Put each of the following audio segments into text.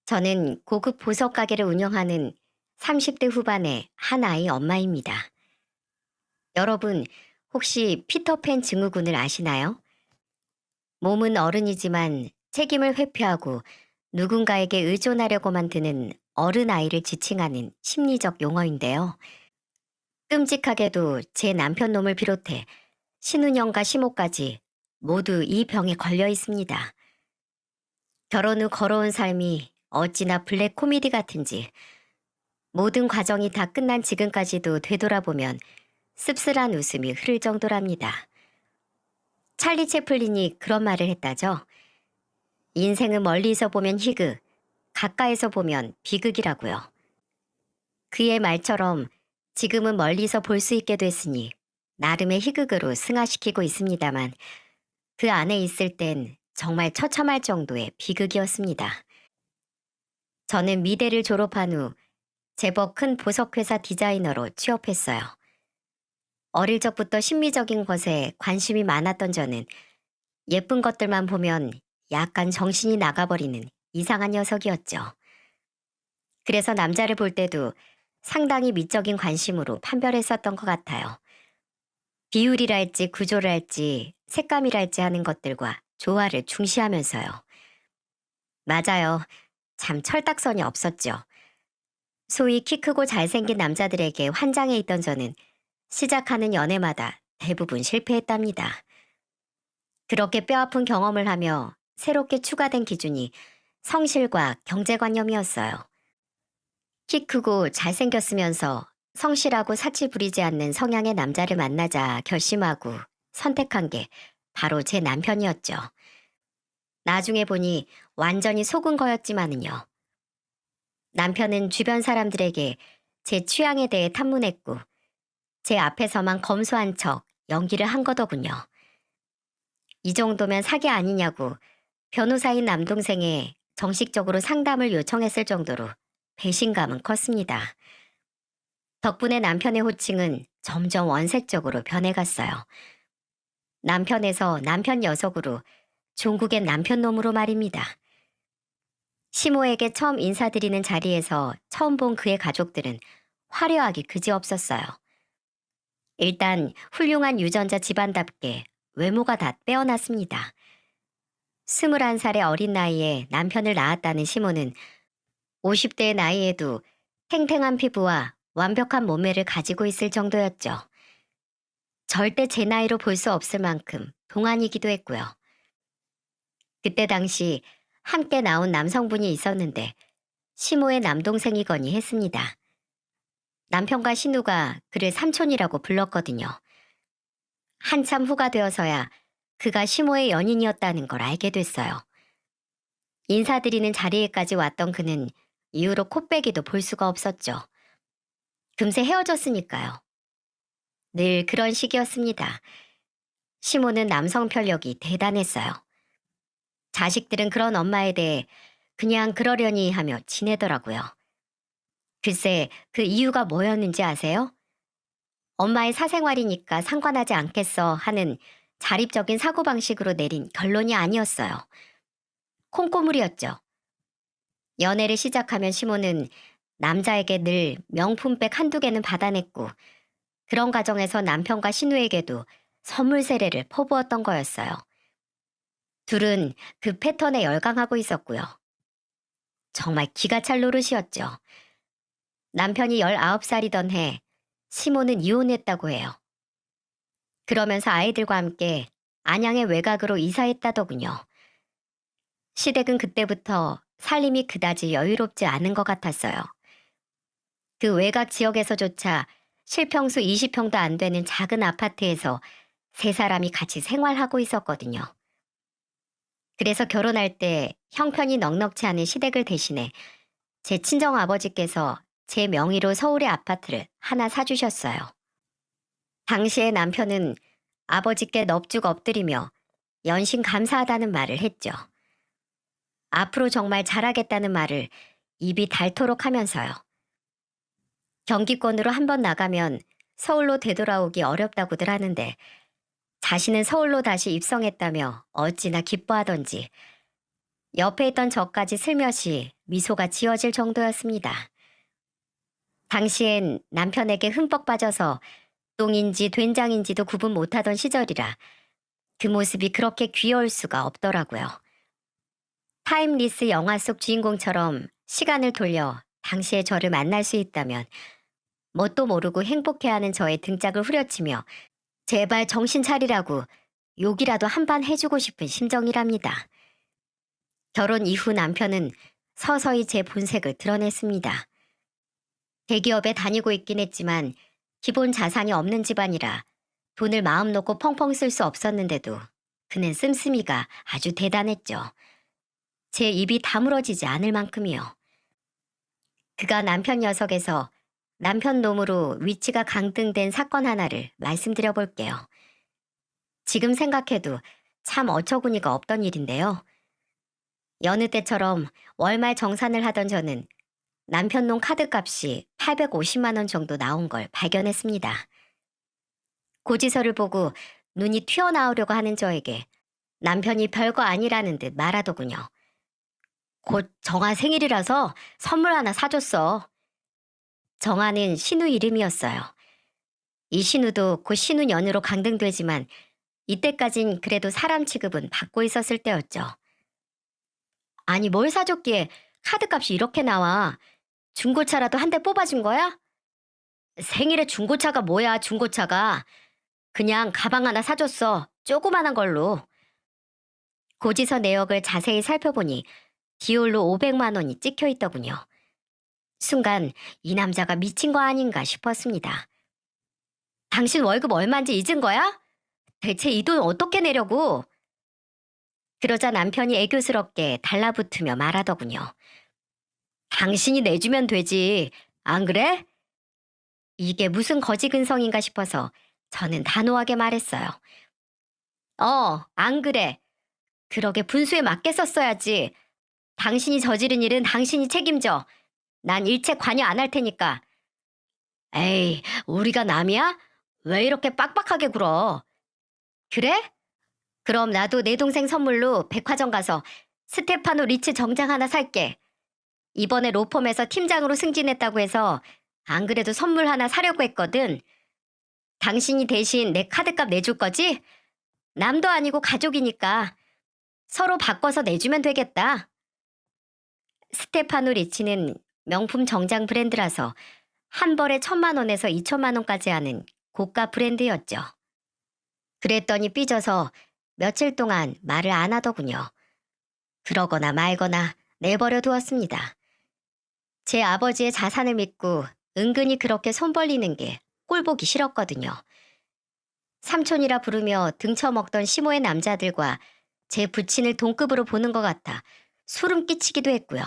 저는 고급 보석 가게를 운영하는 30대 후반의 한 아이 엄마입니다. 여러분, 혹시 피터팬 증후군을 아시나요? 몸은 어른이지만 책임을 회피하고 누군가에게 의존하려고만 드는 어른 아이를 지칭하는 심리적 용어인데요. 끔찍하게도 제 남편 놈을 비롯해 신은영과 시모까지 모두 이 병에 걸려 있습니다. 결혼 후 걸어온 삶이 어찌나 블랙 코미디 같은지 모든 과정이 다 끝난 지금까지도 되돌아보면 씁쓸한 웃음이 흐를 정도랍니다. 찰리 채플린이 그런 말을 했다죠. 인생은 멀리서 보면 희극, 가까이서 보면 비극이라고요. 그의 말처럼 지금은 멀리서 볼 수 있게 됐으니 나름의 희극으로 승화시키고 있습니다만 그 안에 있을 땐 정말 처참할 정도의 비극이었습니다. 저는 미대를 졸업한 후 제법 큰 보석회사 디자이너로 취업했어요. 어릴 적부터 심미적인 것에 관심이 많았던 저는 예쁜 것들만 보면 약간 정신이 나가버리는 이상한 녀석이었죠. 그래서 남자를 볼 때도 상당히 미적인 관심으로 판별했었던 것 같아요. 비율이랄지 구조랄지 색감이랄지 하는 것들과 조화를 중시하면서요. 맞아요. 참 철딱선이 없었죠. 소위 키 크고 잘생긴 남자들에게 환장해 있던 저는 시작하는 연애마다 대부분 실패했답니다. 그렇게 뼈아픈 경험을 하며 새롭게 추가된 기준이 성실과 경제관념이었어요. 키 크고 잘생겼으면서 성실하고 사치 부리지 않는 성향의 남자를 만나자 결심하고 선택한 게 바로 제 남편이었죠. 나중에 보니 완전히 속은 거였지만은요. 남편은 주변 사람들에게 제 취향에 대해 탐문했고 제 앞에서만 검소한 척 연기를 한 거더군요. 이 정도면 사기 아니냐고 변호사인 남동생에 정식적으로 상담을 요청했을 정도로 배신감은 컸습니다. 덕분에 남편의 호칭은 점점 원색적으로 변해갔어요. 남편에서 남편 녀석으로 종국의 남편놈으로 말입니다. 시모에게 처음 인사드리는 자리에서 처음 본 그의 가족들은 화려하기 그지없었어요. 일단 훌륭한 유전자 집안답게 외모가 다 빼어났습니다. 21살의 어린 나이에 남편을 낳았다는 시모는 50대의 나이에도 탱탱한 피부와 완벽한 몸매를 가지고 있을 정도였죠. 절대 제 나이로 볼 수 없을 만큼 동안이기도 했고요. 그때 당시 함께 나온 남성분이 있었는데 시모의 남동생이거니 했습니다. 남편과 신우가 그를 삼촌이라고 불렀거든요. 한참 후가 되어서야 그가 시모의 연인이었다는 걸 알게 됐어요. 인사드리는 자리에까지 왔던 그는 이후로 코빼기도 볼 수가 없었죠. 금세 헤어졌으니까요. 늘 그런 식이었습니다. 시모는 남성 편력이 대단했어요. 자식들은 그런 엄마에 대해 그냥 그러려니 하며 지내더라고요. 글쎄, 그 이유가 뭐였는지 아세요? 엄마의 사생활이니까 상관하지 않겠어 하는 자립적인 사고방식으로 내린 결론이 아니었어요. 콩고물이었죠. 연애를 시작하면 시모는 남자에게 늘 명품백 한두 개는 받아냈고 그런 과정에서 남편과 신우에게도 선물 세례를 퍼부었던 거였어요. 둘은 그 패턴에 열광하고 있었고요. 정말 기가 찰 노릇이었죠. 남편이 19살이던 해 시모는 이혼했다고 해요. 그러면서 아이들과 함께 안양의 외곽으로 이사했다더군요. 시댁은 그때부터 살림이 그다지 여유롭지 않은 것 같았어요. 그 외곽 지역에서조차 실평수 20평도 안 되는 작은 아파트에서 세 사람이 같이 생활하고 있었거든요. 그래서 결혼할 때 형편이 넉넉치 않은 시댁을 대신해 제 친정 아버지께서 제 명의로 서울의 아파트를 하나 사주셨어요. 당시에 남편은 아버지께 넙죽 엎드리며 연신 감사하다는 말을 했죠. 앞으로 정말 잘하겠다는 말을 입이 닳도록 하면서요. 경기권으로 한번 나가면 서울로 되돌아오기 어렵다고들 하는데 자신은 서울로 다시 입성했다며 어찌나 기뻐하던지 옆에 있던 저까지 슬며시 미소가 지어질 정도였습니다. 당시엔 남편에게 흠뻑 빠져서 똥인지 된장인지도 구분 못하던 시절이라 그 모습이 그렇게 귀여울 수가 없더라고요. 타임리스 영화 속 주인공처럼 시간을 돌려 당시의 저를 만날 수 있다면 뭣도 모르고 행복해하는 저의 등짝을 후려치며 제발 정신 차리라고 욕이라도 한 번 해주고 싶은 심정이랍니다. 결혼 이후 남편은 서서히 제 본색을 드러냈습니다. 대기업에 다니고 있긴 했지만 기본 자산이 없는 집안이라 돈을 마음 놓고 펑펑 쓸 수 없었는데도 그는 씀씀이가 아주 대단했죠. 제 입이 다물어지지 않을 만큼이요. 그가 남편 녀석에서 남편 놈으로 위치가 강등된 사건 하나를 말씀드려 볼게요. 지금 생각해도 참 어처구니가 없던 일인데요. 여느 때처럼 월말 정산을 하던 저는 남편 놈 카드값이 850만 원 정도 나온 걸 발견했습니다. 고지서를 보고 눈이 튀어나오려고 하는 저에게 남편이 별거 아니라는 듯 말하더군요. 곧 정아 생일이라서 선물 하나 사줬어. 정아는 신우 이름이었어요. 이 신우도 곧 신우년으로 강등되지만 이때까진 그래도 사람 취급은 받고 있었을 때였죠. 아니 뭘 사줬기에 카드값이 이렇게 나와. 중고차라도 한 대 뽑아준 거야? 생일에 중고차가 뭐야 중고차가. 그냥 가방 하나 사줬어. 조그만한 걸로. 고지서 내역을 자세히 살펴보니 디올로 500만 원이 찍혀 있더군요. 순간 이 남자가 미친 거 아닌가 싶었습니다. 당신 월급 얼마인지 잊은 거야? 대체 이 돈 어떻게 내려고? 그러자 남편이 애교스럽게 달라붙으며 말하더군요. 당신이 내주면 되지. 안 그래? 이게 무슨 거지근성인가 싶어서 저는 단호하게 말했어요. 안 그래. 그러게 분수에 맞게 썼어야지. 당신이 저지른 일은 당신이 책임져. 난 일체 관여 안 할 테니까. 에이, 우리가 남이야? 왜 이렇게 빡빡하게 굴어? 그래? 그럼 나도 내 동생 선물로 백화점 가서 스테파노 리츠 정장 하나 살게. 이번에 로펌에서 팀장으로 승진했다고 해서 안 그래도 선물 하나 사려고 했거든. 당신이 대신 내 카드값 내줄 거지? 남도 아니고 가족이니까 서로 바꿔서 내주면 되겠다. 스테파노 리치는 명품 정장 브랜드라서 한 벌에 1,000만 원에서 2천만 원까지 하는 고가 브랜드였죠. 그랬더니 삐져서 며칠 동안 말을 안 하더군요. 그러거나 말거나 내버려 두었습니다. 제 아버지의 자산을 믿고 은근히 그렇게 손 벌리는 게 꼴보기 싫었거든요. 삼촌이라 부르며 등쳐먹던 시모의 남자들과 제 부친을 동급으로 보는 것 같아 소름 끼치기도 했고요.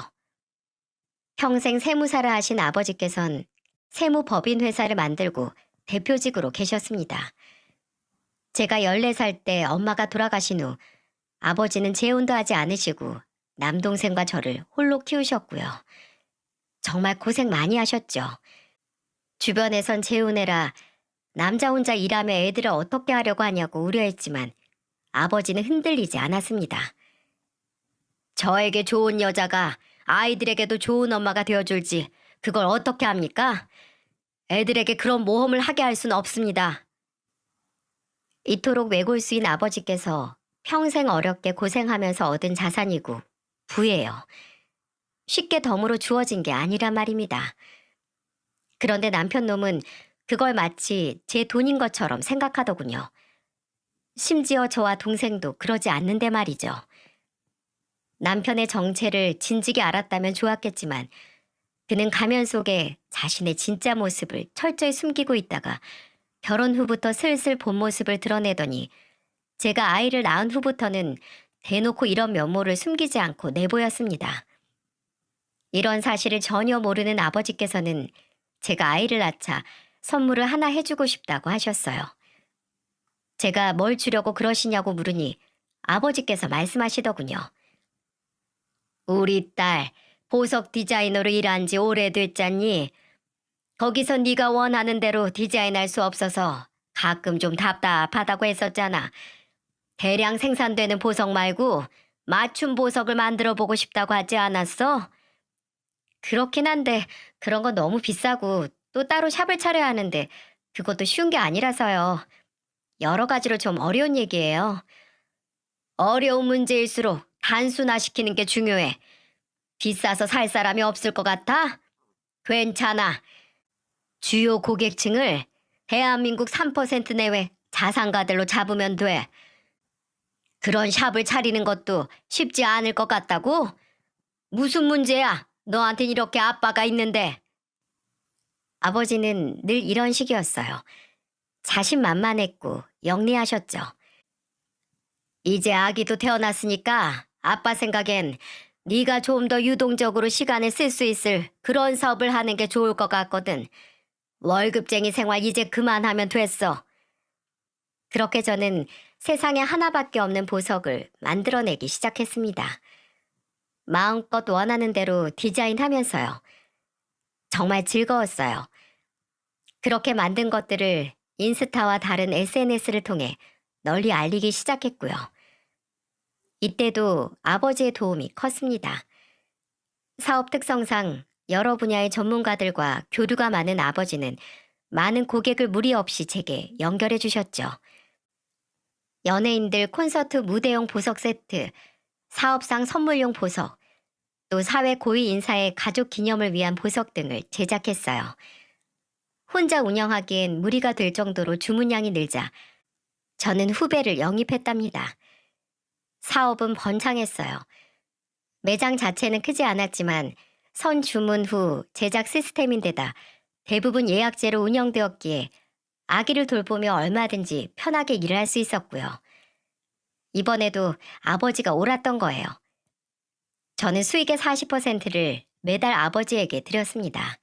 평생 세무사를 하신 아버지께선 세무법인 회사를 만들고 대표직으로 계셨습니다. 제가 14살 때 엄마가 돌아가신 후 아버지는 재혼도 하지 않으시고 남동생과 저를 홀로 키우셨고요. 정말 고생 많이 하셨죠. 주변에선 재혼해라, 남자 혼자 일하며 애들을 어떻게 하려고 하냐고 우려했지만 아버지는 흔들리지 않았습니다. 저에게 좋은 여자가 아이들에게도 좋은 엄마가 되어줄지 그걸 어떻게 합니까? 애들에게 그런 모험을 하게 할 수는 없습니다. 이토록 외골수인 아버지께서 평생 어렵게 고생하면서 얻은 자산이고 부예요. 쉽게 덤으로 주어진 게 아니란 말입니다. 그런데 남편 놈은 그걸 마치 제 돈인 것처럼 생각하더군요. 심지어 저와 동생도 그러지 않는데 말이죠. 남편의 정체를 진즉에 알았다면 좋았겠지만 그는 가면 속에 자신의 진짜 모습을 철저히 숨기고 있다가 결혼 후부터 슬슬 본 모습을 드러내더니 제가 아이를 낳은 후부터는 대놓고 이런 면모를 숨기지 않고 내보였습니다. 이런 사실을 전혀 모르는 아버지께서는 제가 아이를 낳자 선물을 하나 해주고 싶다고 하셨어요. 제가 뭘 주려고 그러시냐고 물으니 아버지께서 말씀하시더군요. 우리 딸 보석 디자이너로 일한 지 오래됐잖니. 거기서 네가 원하는 대로 디자인할 수 없어서 가끔 좀 답답하다고 했었잖아. 대량 생산되는 보석 말고 맞춤 보석을 만들어 보고 싶다고 하지 않았어? 그렇긴 한데 그런 건 너무 비싸고 또 따로 샵을 차려야 하는데 그것도 쉬운 게 아니라서요. 여러 가지로 좀 어려운 얘기예요. 어려운 문제일수록 단순화시키는 게 중요해. 비싸서 살 사람이 없을 것 같아? 괜찮아. 주요 고객층을 대한민국 3% 내외 자산가들로 잡으면 돼. 그런 샵을 차리는 것도 쉽지 않을 것 같다고? 무슨 문제야? 너한텐 이렇게 아빠가 있는데. 아버지는 늘 이런 식이었어요. 자신만만했고 영리하셨죠. 이제 아기도 태어났으니까 아빠 생각엔 네가 좀 더 유동적으로 시간을 쓸 수 있을 그런 사업을 하는 게 좋을 것 같거든. 월급쟁이 생활 이제 그만하면 됐어. 그렇게 저는 세상에 하나밖에 없는 보석을 만들어내기 시작했습니다. 마음껏 원하는 대로 디자인하면서요. 정말 즐거웠어요. 그렇게 만든 것들을 인스타와 다른 SNS를 통해 널리 알리기 시작했고요. 이때도 아버지의 도움이 컸습니다. 사업 특성상 여러 분야의 전문가들과 교류가 많은 아버지는 많은 고객을 무리 없이 제게 연결해 주셨죠. 연예인들 콘서트 무대용 보석 세트, 사업상 선물용 보석, 또 사회 고위 인사의 가족 기념을 위한 보석 등을 제작했어요. 혼자 운영하기엔 무리가 될 정도로 주문량이 늘자 저는 후배를 영입했답니다. 사업은 번창했어요. 매장 자체는 크지 않았지만 선 주문 후 제작 시스템인데다 대부분 예약제로 운영되었기에 아기를 돌보며 얼마든지 편하게 일을 할 수 있었고요. 이번에도 아버지가 옳았던 거예요. 저는 수익의 40%를 매달 아버지에게 드렸습니다.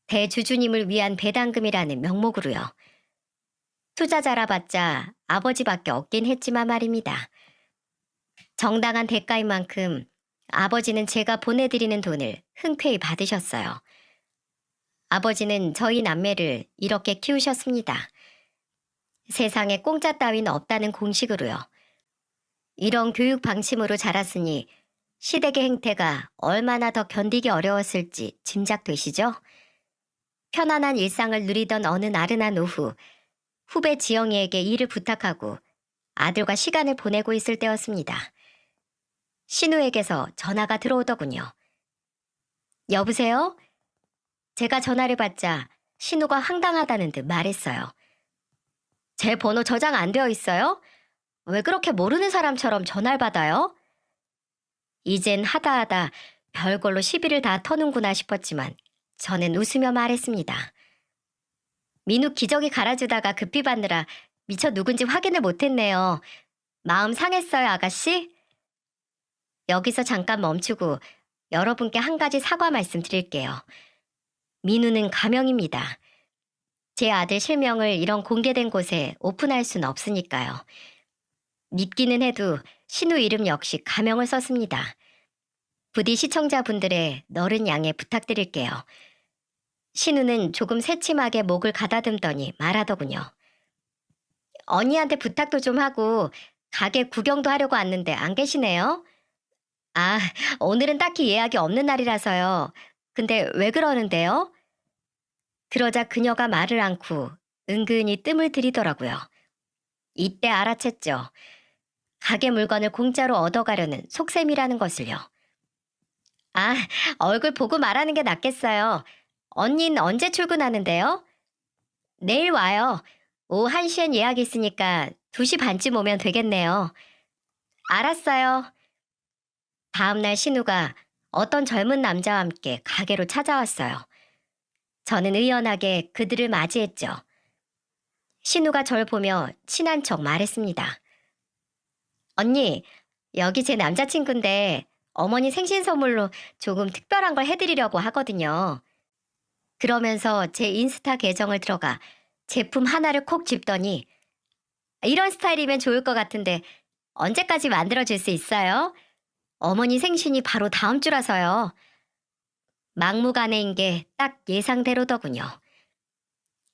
대주주님을 위한 배당금이라는 명목으로요. 투자자라 봤자 아버지밖에 없긴 했지만 말입니다. 정당한 대가인 만큼 아버지는 제가 보내드리는 돈을 흔쾌히 받으셨어요. 아버지는 저희 남매를 이렇게 키우셨습니다. 세상에 공짜 따윈 없다는 공식으로요. 이런 교육 방침으로 자랐으니 시댁의 행태가 얼마나 더 견디기 어려웠을지 짐작되시죠? 편안한 일상을 누리던 어느 나른한 오후, 후배 지영이에게 일을 부탁하고 아들과 시간을 보내고 있을 때였습니다. 신우에게서 전화가 들어오더군요. 여보세요? 제가 전화를 받자 신우가 황당하다는 듯 말했어요. 제 번호 저장 안 되어 있어요? 왜 그렇게 모르는 사람처럼 전화를 받아요? 이젠 하다하다 별걸로 시비를 다 터는구나 싶었지만 저는 웃으며 말했습니다. 민우 기저귀 갈아주다가 급히 받느라 미처 누군지 확인을 못했네요. 마음 상했어요, 아가씨? 여기서 잠깐 멈추고 여러분께 한 가지 사과 말씀드릴게요. 민우는 가명입니다. 제 아들 실명을 이런 공개된 곳에 오픈할 수는 없으니까요. 믿기는 해도 신우 이름 역시 가명을 썼습니다. 부디 시청자분들의 너른 양해 부탁드릴게요. 신우는 조금 새침하게 목을 가다듬더니 말하더군요. 언니한테 부탁도 좀 하고 가게 구경도 하려고 왔는데 안 계시네요? 아, 오늘은 딱히 예약이 없는 날이라서요. 근데 왜 그러는데요? 그러자 그녀가 말을 않고 은근히 뜸을 들이더라고요. 이때 알아챘죠. 가게 물건을 공짜로 얻어가려는 속셈이라는 것을요. 아, 얼굴 보고 말하는 게 낫겠어요. 언닌 언제 출근하는데요? 내일 와요. 오후 1시엔 예약 있으니까 2시 반쯤 오면 되겠네요. 알았어요. 다음날 신우가 어떤 젊은 남자와 함께 가게로 찾아왔어요. 저는 의연하게 그들을 맞이했죠. 신우가 절 보며 친한 척 말했습니다. 언니, 여기 제 남자친구인데 어머니 생신 선물로 조금 특별한 걸 해드리려고 하거든요. 그러면서 제 인스타 계정을 들어가 제품 하나를 콕 집더니 이런 스타일이면 좋을 것 같은데 언제까지 만들어줄 수 있어요? 어머니 생신이 바로 다음 주라서요. 막무가내인 게 딱 예상대로더군요.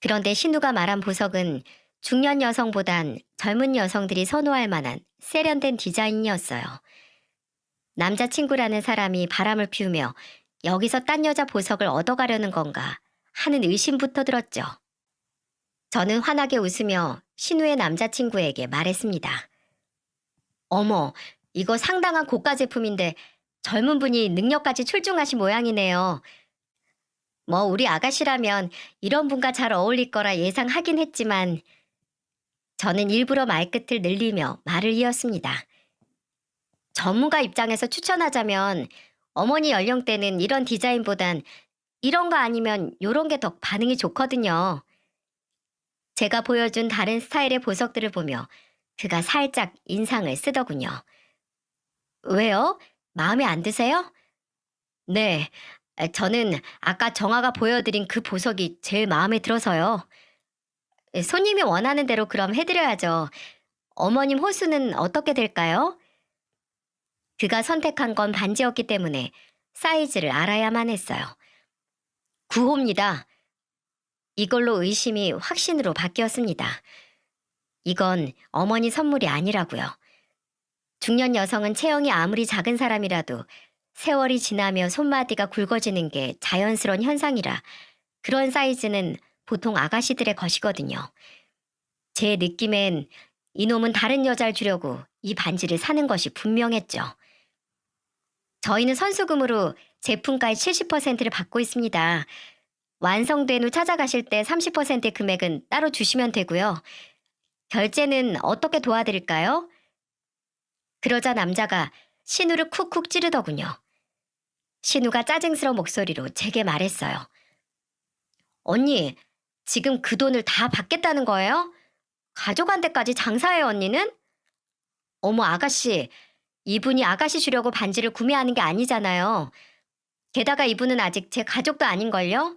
그런데 신우가 말한 보석은 중년 여성보단 젊은 여성들이 선호할 만한 세련된 디자인이었어요. 남자친구라는 사람이 바람을 피우며 여기서 딴 여자 보석을 얻어가려는 건가 하는 의심부터 들었죠. 저는 환하게 웃으며 신우의 남자친구에게 말했습니다. 어머, 이거 상당한 고가 제품인데 젊은 분이 능력까지 출중하신 모양이네요. 뭐 우리 아가씨라면 이런 분과 잘 어울릴 거라 예상하긴 했지만 저는 일부러 말끝을 늘리며 말을 이었습니다. 전문가 입장에서 추천하자면 어머니 연령대는 이런 디자인보단 이런 거 아니면 요런 게 더 반응이 좋거든요. 제가 보여준 다른 스타일의 보석들을 보며 그가 살짝 인상을 쓰더군요. 왜요? 마음에 안 드세요? 네, 저는 아까 정아가 보여드린 그 보석이 제일 마음에 들어서요. 손님이 원하는 대로 그럼 해드려야죠. 어머님 호수는 어떻게 될까요? 그가 선택한 건 반지였기 때문에 사이즈를 알아야만 했어요. 9호입니다. 이걸로 의심이 확신으로 바뀌었습니다. 이건 어머니 선물이 아니라고요. 중년 여성은 체형이 아무리 작은 사람이라도 세월이 지나며 손마디가 굵어지는 게 자연스러운 현상이라 그런 사이즈는 보통 아가씨들의 것이거든요. 제 느낌엔 이놈은 다른 여자를 주려고 이 반지를 사는 것이 분명했죠. 저희는 선수금으로 제품가의 70%를 받고 있습니다. 완성된 후 찾아가실 때 30%의 금액은 따로 주시면 되고요. 결제는 어떻게 도와드릴까요? 그러자 남자가 신우를 쿡쿡 찌르더군요. 신우가 짜증스러운 목소리로 제게 말했어요. 언니, 지금 그 돈을 다 받겠다는 거예요? 가져간 데까지 장사해요, 언니는? 어머, 아가씨. 이분이 아가씨 주려고 반지를 구매하는 게 아니잖아요. 게다가 이분은 아직 제 가족도 아닌걸요?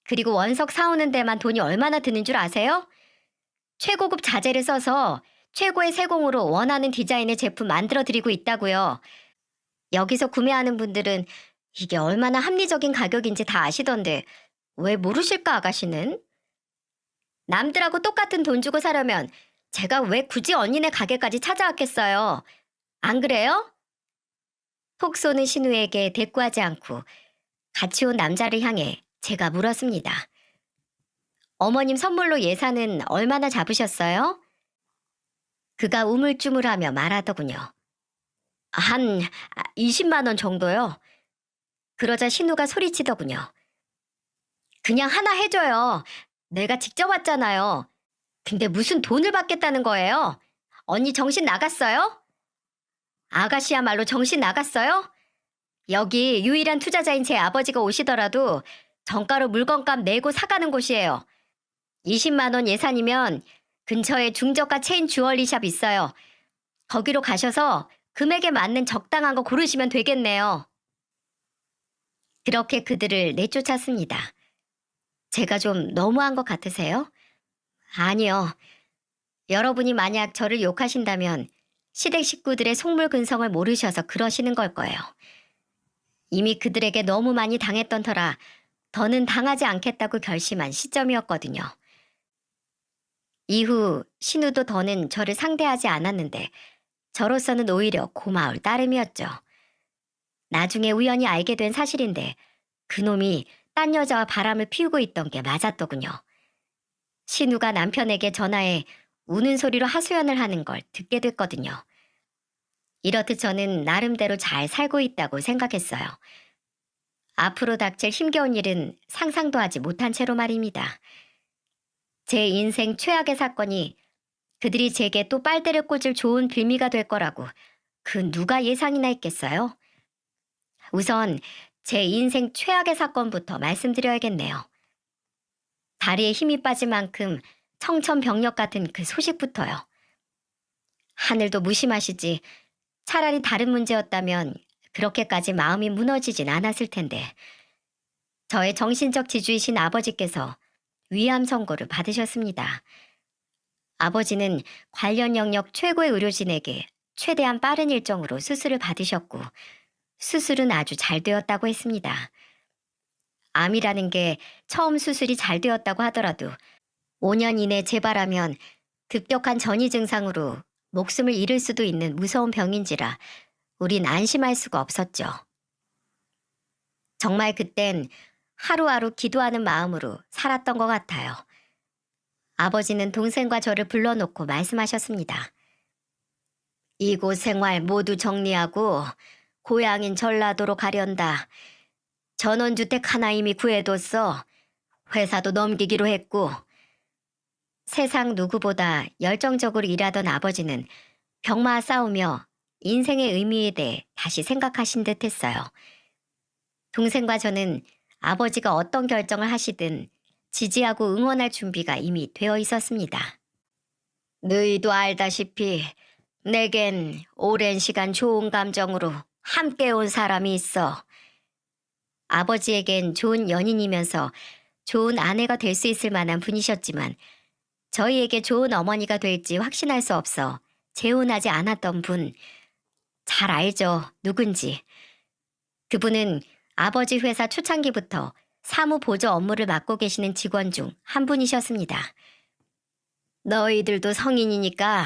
그리고 원석 사오는 데만 돈이 얼마나 드는 줄 아세요? 최고급 자재를 써서 최고의 세공으로 원하는 디자인의 제품 만들어 드리고 있다고요. 여기서 구매하는 분들은 이게 얼마나 합리적인 가격인지 다 아시던데 왜 모르실까, 아가씨는? 남들하고 똑같은 돈 주고 사려면 제가 왜 굳이 언니네 가게까지 찾아왔겠어요? 안 그래요? 톡 쏘는 신우에게 대꾸하지 않고 같이 온 남자를 향해 제가 물었습니다. 어머님 선물로 예산은 얼마나 잡으셨어요? 그가 우물쭈물하며 말하더군요. 한 20만 원 정도요. 그러자 신우가 소리치더군요. 그냥 하나 해줘요. 내가 직접 왔잖아요. 근데 무슨 돈을 받겠다는 거예요? 언니 정신 나갔어요? 아가씨야말로 정신 나갔어요? 여기 유일한 투자자인 제 아버지가 오시더라도 정가로 물건값 내고 사가는 곳이에요. 20만 원 예산이면 근처에 중저가 체인 주얼리샵 있어요. 거기로 가셔서 금액에 맞는 적당한 거 고르시면 되겠네요. 그렇게 그들을 내쫓았습니다. 제가 좀 너무한 것 같으세요? 아니요. 여러분이 만약 저를 욕하신다면 시댁 식구들의 속물근성을 모르셔서 그러시는 걸 거예요. 이미 그들에게 너무 많이 당했던 터라 더는 당하지 않겠다고 결심한 시점이었거든요. 이후 신우도 더는 저를 상대하지 않았는데 저로서는 오히려 고마울 따름이었죠. 나중에 우연히 알게 된 사실인데 그놈이 딴 여자와 바람을 피우고 있던 게 맞았더군요. 신우가 남편에게 전화해 우는 소리로 하소연을 하는 걸 듣게 됐거든요. 이렇듯 저는 나름대로 잘 살고 있다고 생각했어요. 앞으로 닥칠 힘겨운 일은 상상도 하지 못한 채로 말입니다. 제 인생 최악의 사건이 그들이 제게 또 빨대를 꽂을 좋은 빌미가 될 거라고 그 누가 예상이나 했겠어요? 우선 제 인생 최악의 사건부터 말씀드려야겠네요. 다리에 힘이 빠진 만큼 청천벽력 같은 그 소식부터요. 하늘도 무심하시지. 차라리 다른 문제였다면 그렇게까지 마음이 무너지진 않았을 텐데. 저의 정신적 지주이신 아버지께서 위암 선고를 받으셨습니다. 아버지는 관련 영역 최고의 의료진에게 최대한 빠른 일정으로 수술을 받으셨고 수술은 아주 잘 되었다고 했습니다. 암이라는 게 처음 수술이 잘 되었다고 하더라도 5년 이내 재발하면 급격한 전이 증상으로 목숨을 잃을 수도 있는 무서운 병인지라 우린 안심할 수가 없었죠. 정말 그땐 하루하루 기도하는 마음으로 살았던 것 같아요. 아버지는 동생과 저를 불러놓고 말씀하셨습니다. 이곳 생활 모두 정리하고 고향인 전라도로 가련다. 전원주택 하나 이미 구해뒀어. 회사도 넘기기로 했고. 세상 누구보다 열정적으로 일하던 아버지는 병마와 싸우며 인생의 의미에 대해 다시 생각하신 듯 했어요. 동생과 저는 아버지가 어떤 결정을 하시든 지지하고 응원할 준비가 이미 되어 있었습니다. 너희도 알다시피 내겐 오랜 시간 좋은 감정으로 함께 온 사람이 있어. 아버지에겐 좋은 연인이면서 좋은 아내가 될 수 있을 만한 분이셨지만 저희에게 좋은 어머니가 될지 확신할 수 없어 재혼하지 않았던 분, 잘 알죠, 누군지. 그분은 아버지 회사 초창기부터 사무 보조 업무를 맡고 계시는 직원 중 한 분이셨습니다. 너희들도 성인이니까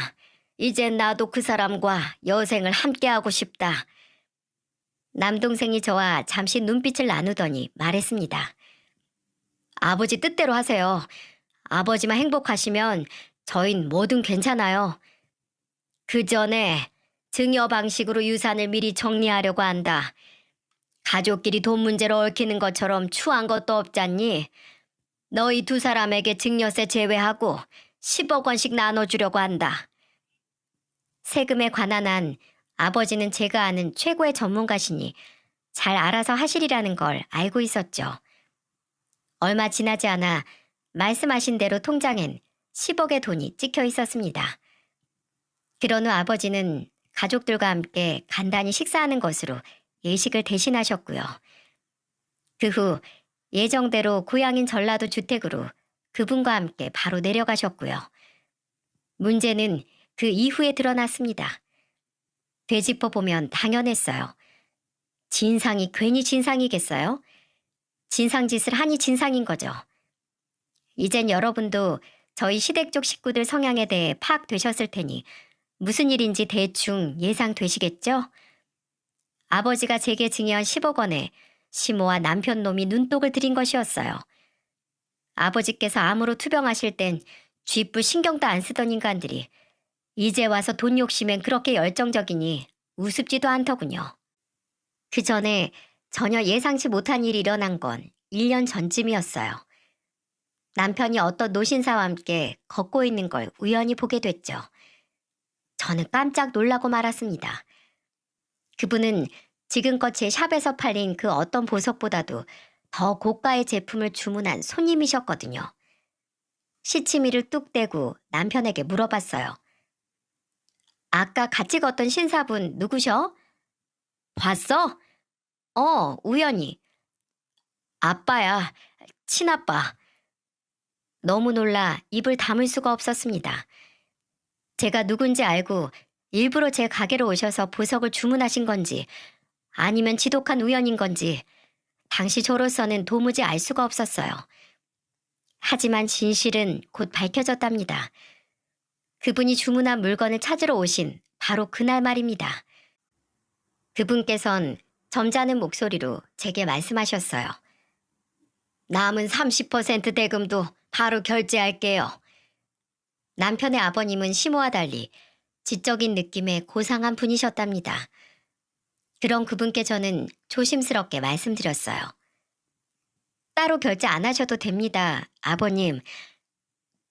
이젠 나도 그 사람과 여생을 함께하고 싶다. 남동생이 저와 잠시 눈빛을 나누더니 말했습니다. 아버지 뜻대로 하세요. 아버지만 행복하시면 저흰 뭐든 괜찮아요. 그 전에 증여 방식으로 유산을 미리 정리하려고 한다. 가족끼리 돈 문제로 얽히는 것처럼 추한 것도 없잖니. 너희 두 사람에게 증여세 제외하고 10억 원씩 나눠주려고 한다. 세금에 관한 한 아버지는 제가 아는 최고의 전문가시니 잘 알아서 하시리라는 걸 알고 있었죠. 얼마 지나지 않아 말씀하신 대로 통장엔 10억의 돈이 찍혀 있었습니다. 그런 후 아버지는 가족들과 함께 간단히 식사하는 것으로 예식을 대신하셨고요. 그 후 예정대로 고향인 전라도 주택으로 그분과 함께 바로 내려가셨고요. 문제는 그 이후에 드러났습니다. 되짚어 보면 당연했어요. 진상이 괜히 진상이겠어요? 진상짓을 하니 진상인 거죠. 이젠 여러분도 저희 시댁 쪽 식구들 성향에 대해 파악되셨을 테니 무슨 일인지 대충 예상되시겠죠? 아버지가 제게 증여한 10억 원에 시모와 남편 놈이 눈독을 들인 것이었어요. 아버지께서 암으로 투병하실 땐 쥐뿔 신경도 안 쓰던 인간들이 이제 와서 돈 욕심엔 그렇게 열정적이니 우습지도 않더군요. 그 전에 전혀 예상치 못한 일이 일어난 건 1년 전쯤이었어요. 남편이 어떤 노신사와 함께 걷고 있는 걸 우연히 보게 됐죠. 저는 깜짝 놀라고 말았습니다. 그분은 지금껏 제 샵에서 팔린 그 어떤 보석보다도 더 고가의 제품을 주문한 손님이셨거든요. 시치미를 뚝 떼고 남편에게 물어봤어요. 아까 같이 걷던 신사분 누구셔? 봤어? 우연히. 아빠야, 친아빠. 너무 놀라 입을 다물 수가 없었습니다. 제가 누군지 알고 일부러 제 가게로 오셔서 보석을 주문하신 건지 아니면 지독한 우연인 건지 당시 저로서는 도무지 알 수가 없었어요. 하지만 진실은 곧 밝혀졌답니다. 그분이 주문한 물건을 찾으러 오신 바로 그날 말입니다. 그분께선 점잖은 목소리로 제게 말씀하셨어요. 남은 30% 대금도 바로 결제할게요. 남편의 아버님은 시모와 달리 지적인 느낌의 고상한 분이셨답니다. 그런 그분께 저는 조심스럽게 말씀드렸어요. 따로 결제 안 하셔도 됩니다, 아버님.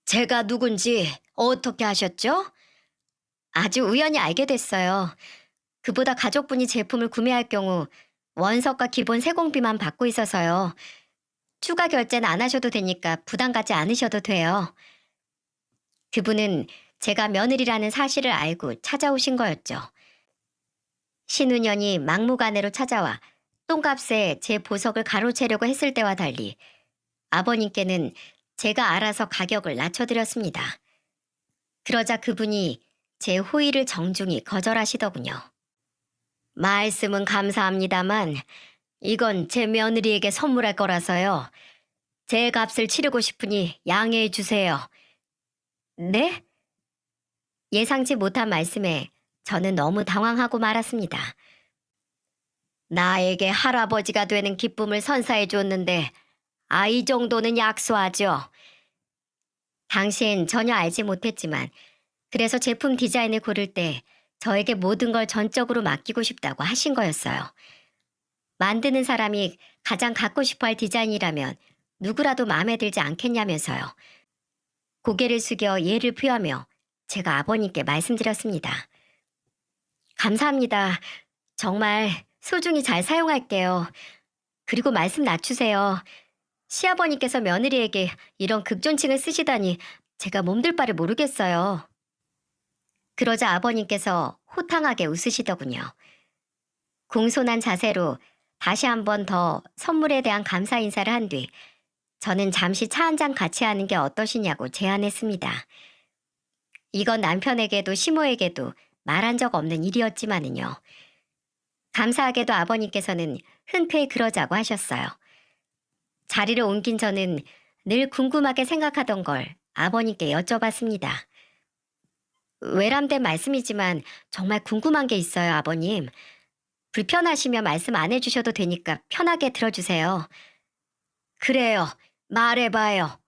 제가 누군지 어떻게 하셨죠? 아주 우연히 알게 됐어요. 그보다 가족분이 제품을 구매할 경우 원석과 기본 세공비만 받고 있어서요. 추가 결제는 안 하셔도 되니까 부담 갖지 않으셔도 돼요. 그분은 제가 며느리라는 사실을 알고 찾아오신 거였죠. 신우년이 막무가내로 찾아와 똥값에 제 보석을 가로채려고 했을 때와 달리 아버님께는 제가 알아서 가격을 낮춰드렸습니다. 그러자 그분이 제 호의를 정중히 거절하시더군요. 말씀은 감사합니다만 이건 제 며느리에게 선물할 거라서요. 제 값을 치르고 싶으니 양해해 주세요. 네? 예상치 못한 말씀에 저는 너무 당황하고 말았습니다. 나에게 할아버지가 되는 기쁨을 선사해 줬는데, 이 정도는 약소하죠. 당시엔 전혀 알지 못했지만, 그래서 제품 디자인을 고를 때 저에게 모든 걸 전적으로 맡기고 싶다고 하신 거였어요. 만드는 사람이 가장 갖고 싶어 할 디자인이라면 누구라도 마음에 들지 않겠냐면서요. 고개를 숙여 예를 표하며 제가 아버님께 말씀드렸습니다. 감사합니다. 정말 소중히 잘 사용할게요. 그리고 말씀 낮추세요. 시아버님께서 며느리에게 이런 극존칭을 쓰시다니 제가 몸둘 바를 모르겠어요. 그러자 아버님께서 호탕하게 웃으시더군요. 공손한 자세로 다시 한 번 더 선물에 대한 감사 인사를 한 뒤 저는 잠시 차 한 잔 같이 하는 게 어떠시냐고 제안했습니다. 이건 남편에게도 시모에게도 말한 적 없는 일이었지만은요. 감사하게도 아버님께서는 흔쾌히 그러자고 하셨어요. 자리를 옮긴 저는 늘 궁금하게 생각하던 걸 아버님께 여쭤봤습니다. 외람된 말씀이지만 정말 궁금한 게 있어요, 아버님. 불편하시면 말씀 안 해주셔도 되니까 편하게 들어주세요. 그래요. 말해봐요.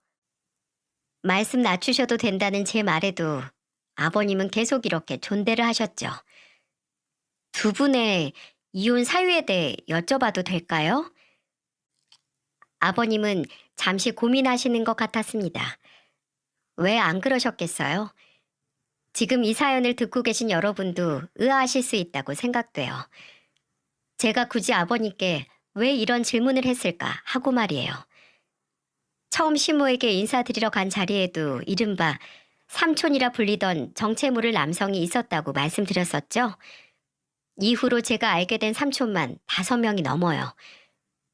말씀 낮추셔도 된다는 제 말에도 아버님은 계속 이렇게 존대를 하셨죠. 두 분의 이혼 사유에 대해 여쭤봐도 될까요? 아버님은 잠시 고민하시는 것 같았습니다. 왜 안 그러셨겠어요? 지금 이 사연을 듣고 계신 여러분도 의아하실 수 있다고 생각돼요. 제가 굳이 아버님께 왜 이런 질문을 했을까 하고 말이에요. 처음 시모에게 인사드리러 간 자리에도 이른바 삼촌이라 불리던 정체 모를 남성이 있었다고 말씀드렸었죠. 이후로 제가 알게 된 삼촌만 5명이 넘어요.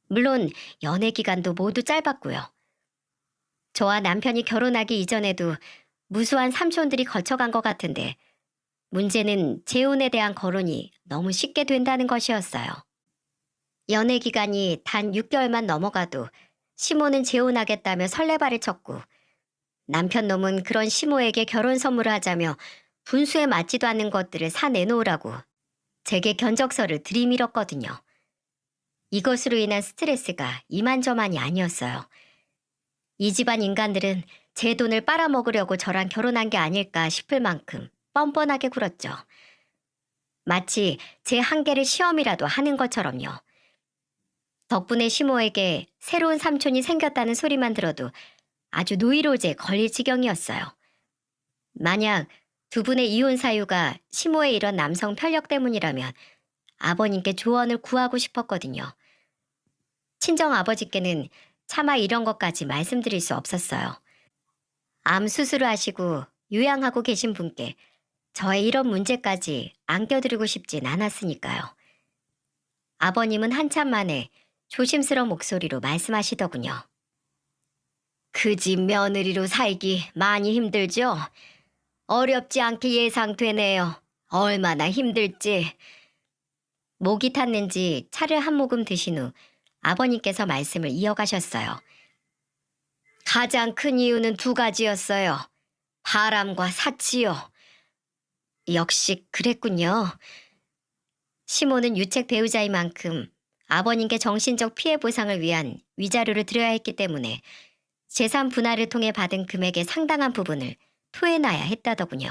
물론 연애 기간도 모두 짧았고요. 저와 남편이 결혼하기 이전에도 무수한 삼촌들이 거쳐간 것 같은데 문제는 재혼에 대한 거론이 너무 쉽게 된다는 것이었어요. 연애 기간이 단 6개월만 넘어가도 시모는 재혼하겠다며 설레발을 쳤고 남편 놈은 그런 시모에게 결혼 선물을 하자며 분수에 맞지도 않는 것들을 사내놓으라고 제게 견적서를 들이밀었거든요. 이것으로 인한 스트레스가 이만저만이 아니었어요. 이 집안 인간들은 제 돈을 빨아먹으려고 저랑 결혼한 게 아닐까 싶을 만큼 뻔뻔하게 굴었죠. 마치 제 한계를 시험이라도 하는 것처럼요. 덕분에 시모에게 새로운 삼촌이 생겼다는 소리만 들어도 아주 노이로제 걸릴 지경이었어요. 만약 두 분의 이혼 사유가 시모의 이런 남성 편력 때문이라면 아버님께 조언을 구하고 싶었거든요. 친정 아버지께는 차마 이런 것까지 말씀드릴 수 없었어요. 암 수술을 하시고 요양하고 계신 분께 저의 이런 문제까지 안겨드리고 싶진 않았으니까요. 아버님은 한참 만에 조심스러운 목소리로 말씀하시더군요. 그 집 며느리로 살기 많이 힘들죠? 어렵지 않게 예상되네요. 얼마나 힘들지. 목이 탔는지 차를 한 모금 드신 후 아버님께서 말씀을 이어가셨어요. 가장 큰 이유는 2가지였어요. 바람과 사치요. 역시 그랬군요. 시모는 유책 배우자인 만큼 아버님께 정신적 피해 보상을 위한 위자료를 드려야 했기 때문에 재산 분할을 통해 받은 금액의 상당한 부분을 토해놔야 했다더군요.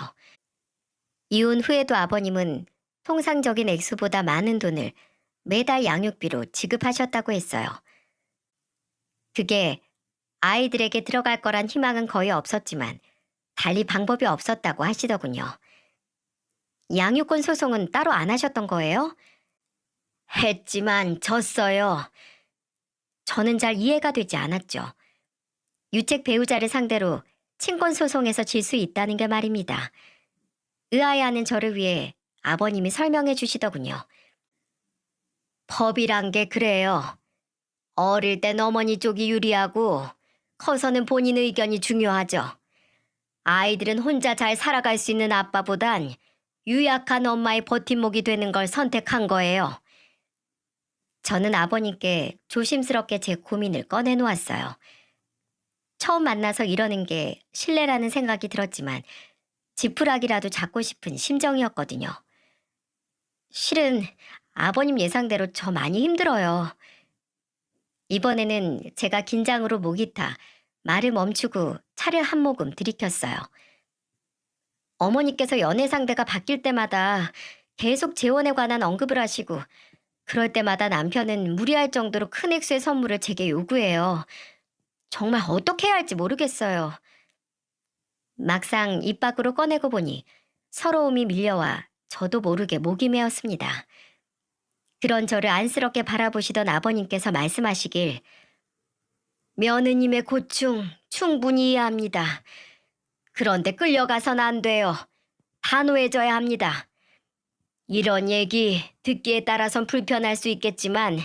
이혼 후에도 아버님은 통상적인 액수보다 많은 돈을 매달 양육비로 지급하셨다고 했어요. 그게 아이들에게 들어갈 거란 희망은 거의 없었지만 달리 방법이 없었다고 하시더군요. 양육권 소송은 따로 안 하셨던 거예요? 했지만 졌어요. 저는 잘 이해가 되지 않았죠. 유책 배우자를 상대로 친권 소송에서 질 수 있다는 게 말입니다. 의아해하는 저를 위해 아버님이 설명해 주시더군요. 법이란 게 그래요. 어릴 땐 어머니 쪽이 유리하고 커서는 본인 의견이 중요하죠. 아이들은 혼자 잘 살아갈 수 있는 아빠보단 유약한 엄마의 버팀목이 되는 걸 선택한 거예요. 저는 아버님께 조심스럽게 제 고민을 꺼내놓았어요. 처음 만나서 이러는 게 실례라는 생각이 들었지만 지푸라기라도 잡고 싶은 심정이었거든요. 실은 아버님 예상대로 저 많이 힘들어요. 이번에는 제가 긴장으로 목이 타 말을 멈추고 차를 한 모금 들이켰어요. 어머니께서 연애 상대가 바뀔 때마다 계속 재혼에 관한 언급을 하시고 그럴 때마다 남편은 무리할 정도로 큰 액수의 선물을 제게 요구해요. 정말 어떻게 해야 할지 모르겠어요. 막상 입 밖으로 꺼내고 보니 서러움이 밀려와 저도 모르게 목이 메었습니다. 그런 저를 안쓰럽게 바라보시던 아버님께서 말씀하시길 며느님의 고충 충분히 이해합니다. 그런데 끌려가선 안 돼요. 단호해져야 합니다. 이런 얘기 듣기에 따라선 불편할 수 있겠지만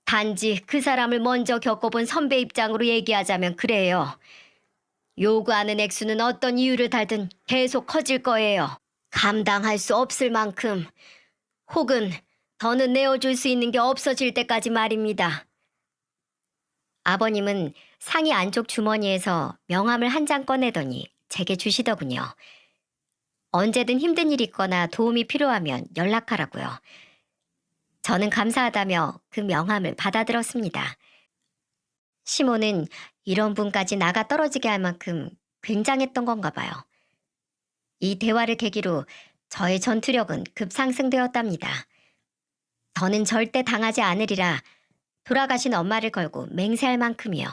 단지 그 사람을 먼저 겪어본 선배 입장으로 얘기하자면 그래요. 요구하는 액수는 어떤 이유를 달든 계속 커질 거예요. 감당할 수 없을 만큼 혹은 더는 내어줄 수 있는 게 없어질 때까지 말입니다. 아버님은 상의 안쪽 주머니에서 명함을 한 장 꺼내더니 제게 주시더군요. 언제든 힘든 일 있거나 도움이 필요하면 연락하라고요. 저는 감사하다며 그 명함을 받아들었습니다. 시모는 이런 분까지 나가 떨어지게 할 만큼 굉장했던 건가 봐요. 이 대화를 계기로 저의 전투력은 급상승되었답니다. 저는 절대 당하지 않으리라 돌아가신 엄마를 걸고 맹세할 만큼이요.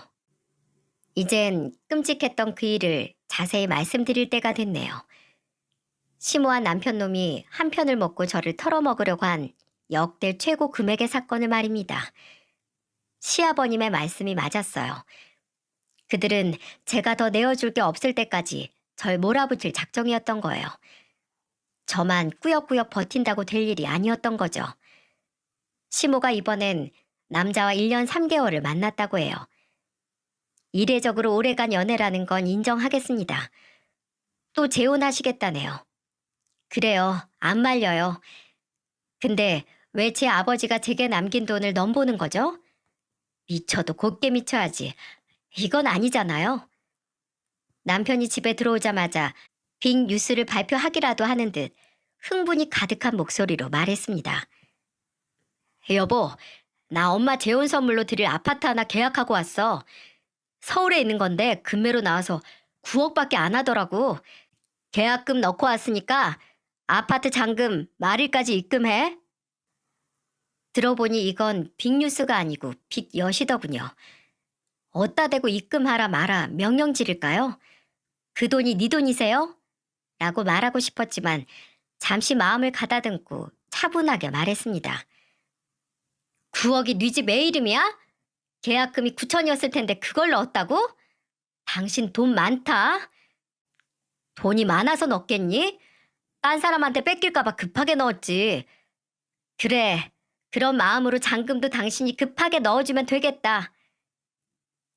이젠 끔찍했던 그 일을 자세히 말씀드릴 때가 됐네요. 시모한 남편놈이 한 편을 먹고 저를 털어먹으려고 한 역대 최고 금액의 사건을 말입니다. 시아버님의 말씀이 맞았어요. 그들은 제가 더 내어줄 게 없을 때까지 절 몰아붙일 작정이었던 거예요. 저만 꾸역꾸역 버틴다고 될 일이 아니었던 거죠. 시모가 이번엔 남자와 1년 3개월을 만났다고 해요. 이례적으로 오래간 연애라는 건 인정하겠습니다. 또 재혼하시겠다네요. 그래요. 안 말려요. 근데 왜 제 아버지가 제게 남긴 돈을 넘보는 거죠? 미쳐도 곱게 미쳐야지. 이건 아니잖아요. 남편이 집에 들어오자마자 빅 뉴스를 발표하기라도 하는 듯 흥분이 가득한 목소리로 말했습니다. 여보, 나 엄마 재혼 선물로 드릴 아파트 하나 계약하고 왔어. 서울에 있는 건데 금매로 나와서 9억밖에 안 하더라고. 계약금 넣고 왔으니까 아파트 잔금 말일까지 입금해. 들어보니 이건 빅뉴스가 아니고 빅엿이더군요. 어따 대고 입금하라 마라 명령 지를까요? 그 돈이 네 돈이세요? 라고 말하고 싶었지만 잠시 마음을 가다듬고 차분하게 말했습니다. 9억이 네 집 애 이름이야? 계약금이 9천이었을 텐데 그걸 넣었다고? 당신 돈 많다. 돈이 많아서 넣겠니? 딴 사람한테 뺏길까봐 급하게 넣었지. 그래, 그런 마음으로 잔금도 당신이 급하게 넣어주면 되겠다.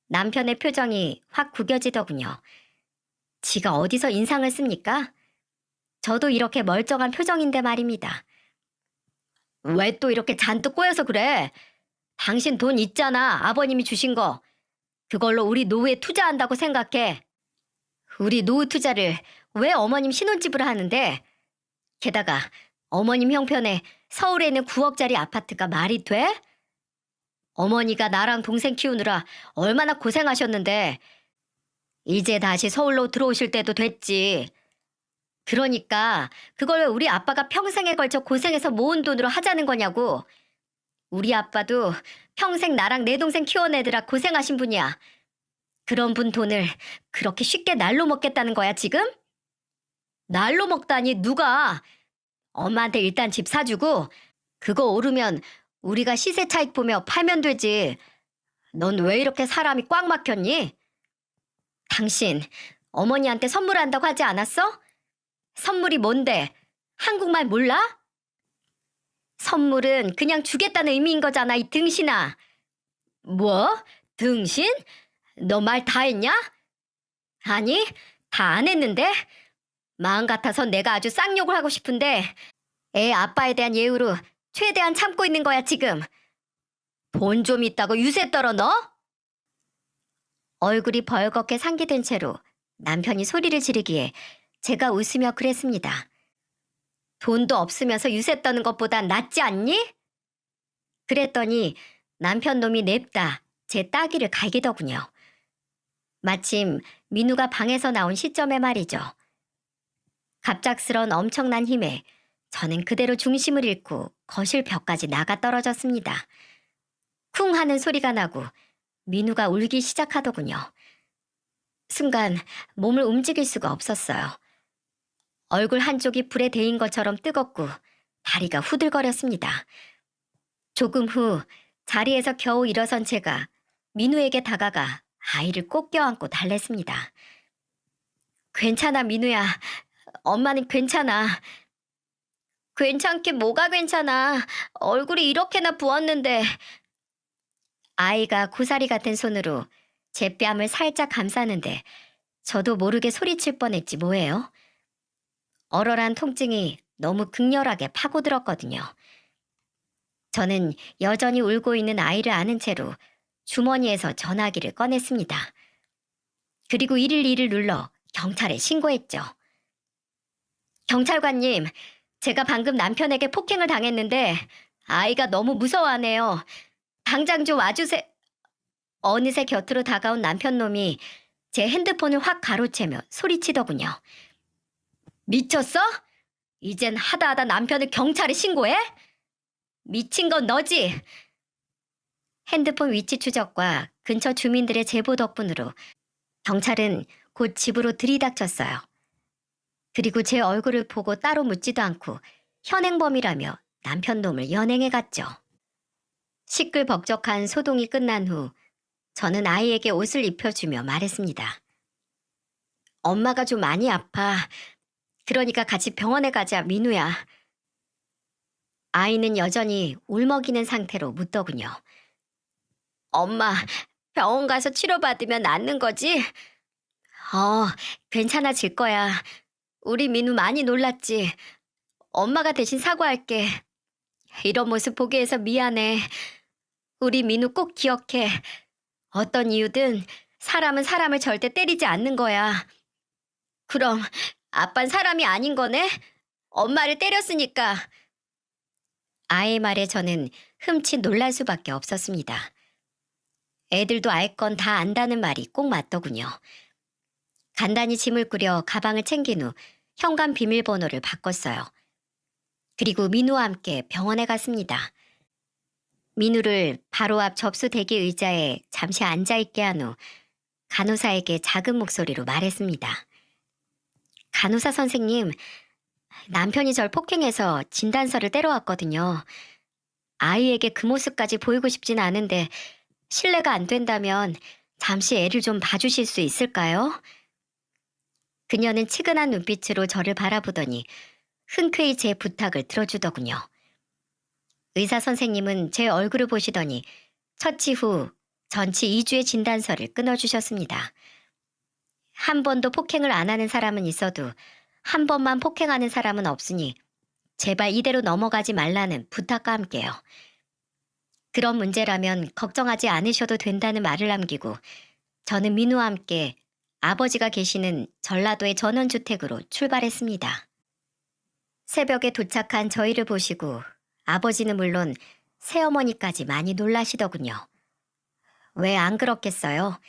남편의 표정이 확 구겨지더군요. 지가 어디서 인상을 씁니까? 저도 이렇게 멀쩡한 표정인데 말입니다. 왜 또 이렇게 잔뜩 꼬여서 그래? 당신 돈 있잖아, 아버님이 주신 거. 그걸로 우리 노후에 투자한다고 생각해. 우리 노후 투자를 왜 어머님 신혼집으로 하는데? 게다가 어머님 형편에 서울에 있는 9억짜리 아파트가 말이 돼? 어머니가 나랑 동생 키우느라 얼마나 고생하셨는데 이제 다시 서울로 들어오실 때도 됐지. 그러니까 그걸 왜 우리 아빠가 평생에 걸쳐 고생해서 모은 돈으로 하자는 거냐고. 우리 아빠도 평생 나랑 내 동생 키워내느라 고생하신 분이야. 그런 분 돈을 그렇게 쉽게 날로 먹겠다는 거야 지금? 날로 먹다니 누가? 엄마한테 일단 집 사주고 그거 오르면 우리가 시세 차익 보며 팔면 되지. 넌 왜 이렇게 사람이 꽉 막혔니? 당신 어머니한테 선물한다고 하지 않았어? 선물이 뭔데? 한국말 몰라? 선물은 그냥 주겠다는 의미인 거잖아, 이 등신아. 뭐? 등신? 너 말 다 했냐? 아니, 다 안 했는데? 마음 같아서 내가 아주 쌍욕을 하고 싶은데 애 아빠에 대한 예우로 최대한 참고 있는 거야, 지금. 돈 좀 있다고 유세 떨어 너? 얼굴이 벌겋게 상기된 채로 남편이 소리를 지르기에 제가 웃으며 그랬습니다. 돈도 없으면서 유세 떠는 것보단 낫지 않니? 그랬더니 남편 놈이 냅다 제 따귀를 갈기더군요. 마침 민우가 방에서 나온 시점에 말이죠. 갑작스런 엄청난 힘에 저는 그대로 중심을 잃고 거실 벽까지 나가 떨어졌습니다. 쿵 하는 소리가 나고 민우가 울기 시작하더군요. 순간 몸을 움직일 수가 없었어요. 얼굴 한쪽이 불에 데인 것처럼 뜨겁고 다리가 후들거렸습니다. 조금 후 자리에서 겨우 일어선 제가 민우에게 다가가 아이를 꼭 껴안고 달랬습니다. 괜찮아, 민우야. 엄마는 괜찮아. 괜찮게 뭐가 괜찮아. 얼굴이 이렇게나 부었는데. 아이가 고사리 같은 손으로 제 뺨을 살짝 감싸는데 저도 모르게 소리칠 뻔했지 뭐예요. 얼얼한 통증이 너무 극렬하게 파고들었거든요. 저는 여전히 울고 있는 아이를 안은 채로 주머니에서 전화기를 꺼냈습니다. 그리고 112를 눌러 경찰에 신고했죠. 경찰관님, 제가 방금 남편에게 폭행을 당했는데 아이가 너무 무서워하네요. 당장 좀 와주세요. 어느새 곁으로 다가온 남편 놈이 제 핸드폰을 확 가로채며 소리치더군요. 미쳤어? 이젠 하다하다 남편을 경찰에 신고해? 미친 건 너지? 핸드폰 위치 추적과 근처 주민들의 제보 덕분으로 경찰은 곧 집으로 들이닥쳤어요. 그리고 제 얼굴을 보고 따로 묻지도 않고 현행범이라며 남편 놈을 연행해 갔죠. 시끌벅적한 소동이 끝난 후 저는 아이에게 옷을 입혀주며 말했습니다. 엄마가 좀 많이 아파. 그러니까 같이 병원에 가자, 민우야. 아이는 여전히 울먹이는 상태로 묻더군요. 엄마, 병원 가서 치료받으면 낫는 거지? 괜찮아질 거야. 우리 민우 많이 놀랐지? 엄마가 대신 사과할게. 이런 모습 보게 해서 미안해. 우리 민우 꼭 기억해. 어떤 이유든 사람은 사람을 절대 때리지 않는 거야. 그럼 아빤 사람이 아닌 거네? 엄마를 때렸으니까. 아이의 말에 저는 흠칫 놀랄 수밖에 없었습니다. 애들도 알 건 다 안다는 말이 꼭 맞더군요. 간단히 짐을 꾸려 가방을 챙긴 후 현관 비밀번호를 바꿨어요. 그리고 민우와 함께 병원에 갔습니다. 민우를 바로 앞 접수 대기 의자에 잠시 앉아있게 한 후 간호사에게 작은 목소리로 말했습니다. 간호사 선생님, 남편이 절 폭행해서 진단서를 떼러왔거든요. 아이에게 그 모습까지 보이고 싶진 않은데 실례가 안 된다면 잠시 애를 좀 봐주실 수 있을까요? 그녀는 치근한 눈빛으로 저를 바라보더니 흔쾌히 제 부탁을 들어주더군요. 의사 선생님은 제 얼굴을 보시더니 처치 후 전치 2주의 진단서를 끊어주셨습니다. 한 번도 폭행을 안 하는 사람은 있어도 한 번만 폭행하는 사람은 없으니 제발 이대로 넘어가지 말라는 부탁과 함께요. 그런 문제라면 걱정하지 않으셔도 된다는 말을 남기고 저는 민우와 함께 아버지가 계시는 전라도의 전원주택으로 출발했습니다. 새벽에 도착한 저희를 보시고 아버지는 물론 새어머니까지 많이 놀라시더군요. 왜 안 그렇겠어요?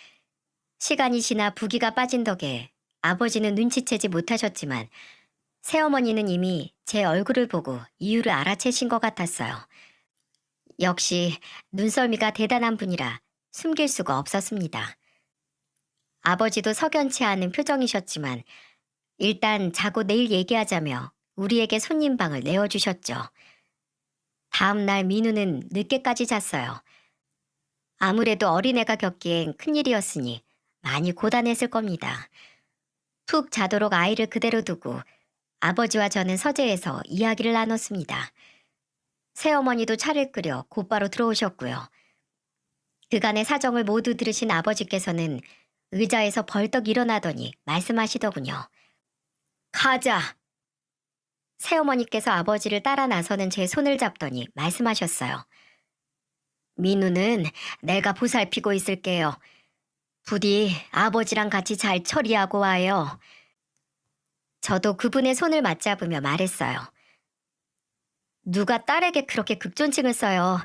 시간이 지나 부기가 빠진 덕에 아버지는 눈치채지 못하셨지만 새어머니는 이미 제 얼굴을 보고 이유를 알아채신 것 같았어요. 역시 눈썰미가 대단한 분이라 숨길 수가 없었습니다. 아버지도 석연치 않은 표정이셨지만 일단 자고 내일 얘기하자며 우리에게 손님방을 내어주셨죠. 다음 날 민우는 늦게까지 잤어요. 아무래도 어린애가 겪기엔 큰일이었으니 많이 고단했을 겁니다. 푹 자도록 아이를 그대로 두고 아버지와 저는 서재에서 이야기를 나눴습니다. 새어머니도 차를 끓여 곧바로 들어오셨고요. 그간의 사정을 모두 들으신 아버지께서는 의자에서 벌떡 일어나더니 말씀하시더군요. 가자! 새어머니께서 아버지를 따라 나서는 제 손을 잡더니 말씀하셨어요. 민우는 내가 보살피고 있을게요. 부디 아버지랑 같이 잘 처리하고 와요. 저도 그분의 손을 맞잡으며 말했어요. 누가 딸에게 그렇게 극존칭을 써요.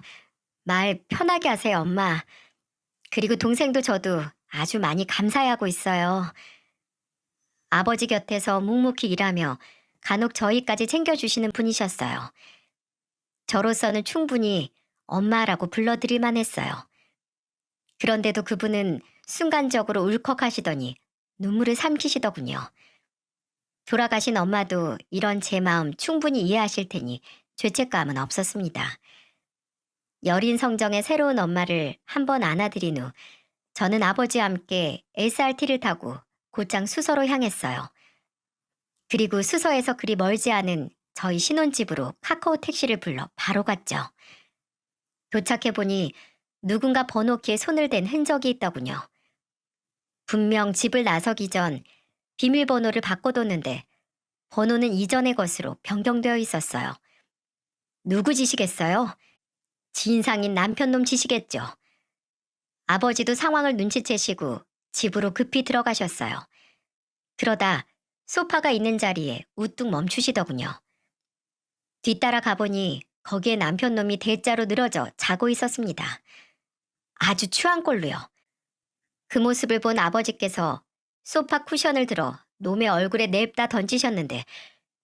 말 편하게 하세요, 엄마. 그리고 동생도 저도 아주 많이 감사해하고 있어요. 아버지 곁에서 묵묵히 일하며 간혹 저희까지 챙겨주시는 분이셨어요. 저로서는 충분히 엄마라고 불러드릴 만했어요. 그런데도 그분은 순간적으로 울컥하시더니 눈물을 삼키시더군요. 돌아가신 엄마도 이런 제 마음 충분히 이해하실 테니 죄책감은 없었습니다. 여린 성정의 새로운 엄마를 한 번 안아들인 후 저는 아버지와 함께 SRT를 타고 곧장 수서로 향했어요. 그리고 수서에서 그리 멀지 않은 저희 신혼집으로 카카오 택시를 불러 바로 갔죠. 도착해보니 누군가 번호키에 손을 댄 흔적이 있더군요. 분명 집을 나서기 전 비밀번호를 바꿔뒀는데 번호는 이전의 것으로 변경되어 있었어요. 누구 짓이겠어요? 진상인 남편놈 짓이겠죠. 아버지도 상황을 눈치채시고 집으로 급히 들어가셨어요. 그러다 소파가 있는 자리에 우뚝 멈추시더군요. 뒤따라 가보니 거기에 남편놈이 대자로 늘어져 자고 있었습니다. 아주 추한 꼴로요. 그 모습을 본 아버지께서 소파 쿠션을 들어 놈의 얼굴에 냅다 던지셨는데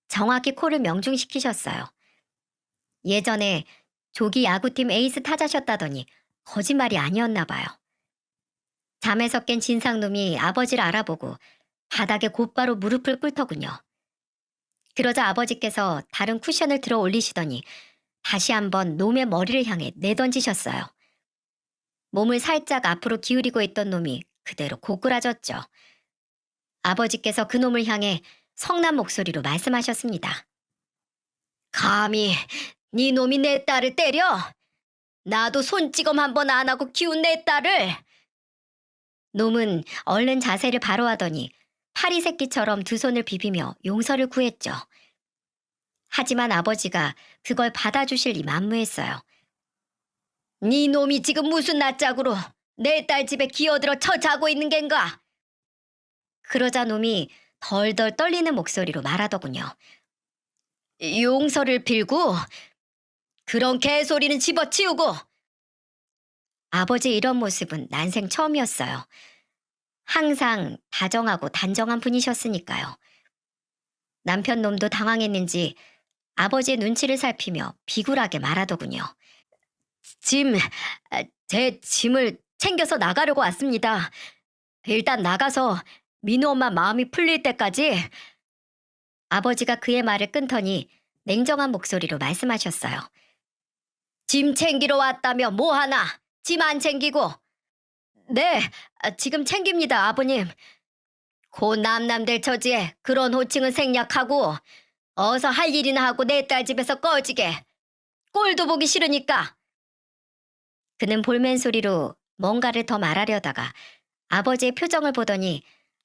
정확히 코를 명중시키셨어요. 예전에 조기 야구팀 에이스 타자셨다더니 거짓말이 아니었나 봐요. 잠에서 깬 진상놈이 아버지를 알아보고 바닥에 곧바로 무릎을 꿇더군요. 그러자 아버지께서 다른 쿠션을 들어 올리시더니 다시 한번 놈의 머리를 향해 내던지셨어요. 몸을 살짝 앞으로 기울이고 있던 놈이 그대로 고꾸라졌죠. 아버지께서 그 놈을 향해 성난 목소리로 말씀하셨습니다. 감히 네 놈이 내 딸을 때려? 나도 손찌검 한 번 안 하고 키운 내 딸을! 놈은 얼른 자세를 바로 하더니 파리 새끼처럼 두 손을 비비며 용서를 구했죠. 하지만 아버지가 그걸 받아주실 리 만무했어요. 네 놈이 지금 무슨 낯짝으로 내 딸 집에 기어들어 처자고 있는 겐가? 그러자 놈이 덜덜 떨리는 목소리로 말하더군요. 용서를 빌고 그런 개소리는 집어치우고. 아버지 이런 모습은 난생 처음이었어요. 항상 다정하고 단정한 분이셨으니까요. 남편 놈도 당황했는지 아버지의 눈치를 살피며 비굴하게 말하더군요. 제 짐을 챙겨서 나가려고 왔습니다. 일단 나가서 민우 엄마 마음이 풀릴 때까지. 아버지가 그의 말을 끊더니 냉정한 목소리로 말씀하셨어요. 짐 챙기러 왔다며 뭐하나? 짐 안 챙기고. 네, 지금 챙깁니다, 아버님. 고 남남될 처지에 그런 호칭은 생략하고 어서 할 일이나 하고 내 딸 집에서 꺼지게. 꼴도 보기 싫으니까. 그는 볼멘 소리로 뭔가를 더 말하려다가 아버지의 표정을 보더니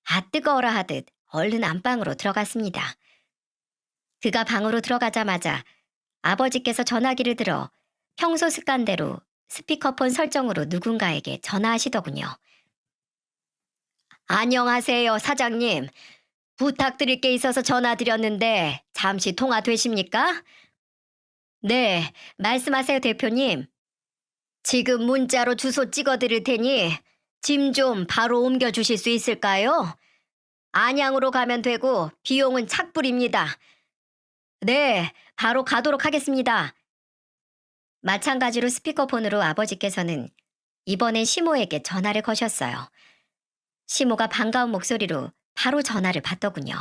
아 뜨거워라 하듯 얼른 안방으로 들어갔습니다. 그가 방으로 들어가자마자 아버지께서 전화기를 들어 평소 습관대로 스피커폰 설정으로 누군가에게 전화하시더군요. 안녕하세요, 사장님. 부탁드릴 게 있어서 전화드렸는데 잠시 통화 되십니까? 네, 말씀하세요, 대표님. 지금 문자로 주소 찍어드릴 테니 짐 좀 바로 옮겨주실 수 있을까요? 안양으로 가면 되고 비용은 착불입니다. 네, 바로 가도록 하겠습니다. 마찬가지로 스피커폰으로 아버지께서는 이번엔 시모에게 전화를 거셨어요. 시모가 반가운 목소리로 바로 전화를 받더군요.